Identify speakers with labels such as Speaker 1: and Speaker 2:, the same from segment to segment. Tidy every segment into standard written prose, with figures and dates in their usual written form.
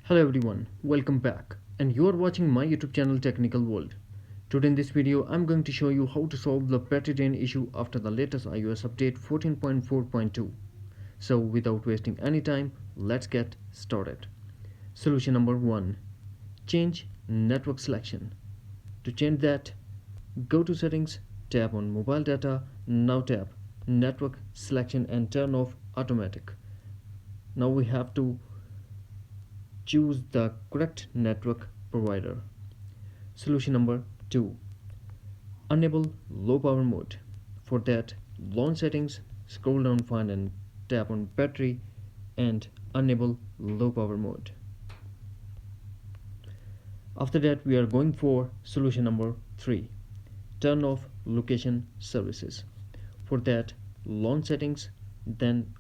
Speaker 1: Hello everyone, welcome back, and you are watching my YouTube channel Technical World. Today in this video I'm going to show you how to solve the battery drain issue after the latest iOS update 14.4.2. So without wasting any time, let's get started. Solution number 1. Change network selection. To change that, go to settings, tap on mobile data, now tap network selection and turn off automatic. Now we have to choose the correct network provider. Solution number 2. Enable low power mode. For that, launch settings, scroll down, find and tap on battery and enable low power mode. After that, we are going for solution number 3. Turn off location services. For that, launch settings, then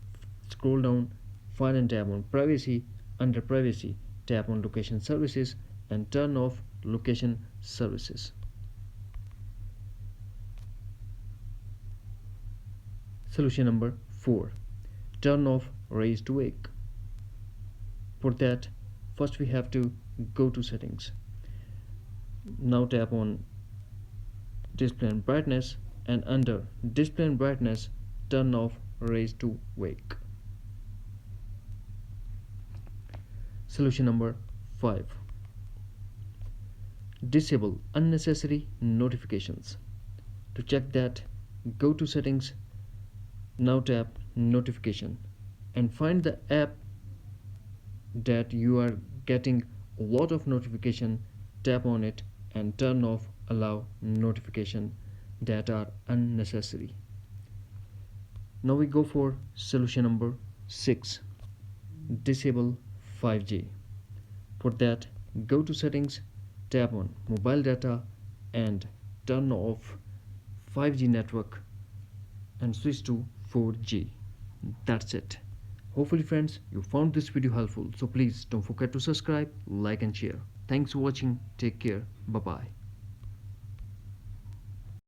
Speaker 1: scroll down, find and tap on privacy. Under privacy, tap on location services and turn off location services. Solution number 4. Turn off raise to wake. For that, first we have to go to settings. Now tap on display and brightness, and under display and brightness, turn off raise to wake. Solution number 5. Disable unnecessary notifications. To check that, go to settings, now tap notification and find the app that you are getting a lot of notification, tap on it and turn off allow notification that are unnecessary. Now we go for solution number 6. Disable 5G. For that, go to settings, tap on mobile data and turn off 5G network and switch to 4G. That's it. Hopefully friends, you found this video helpful, so please don't forget to subscribe, like and share. Thanks for watching. Take care. Bye bye.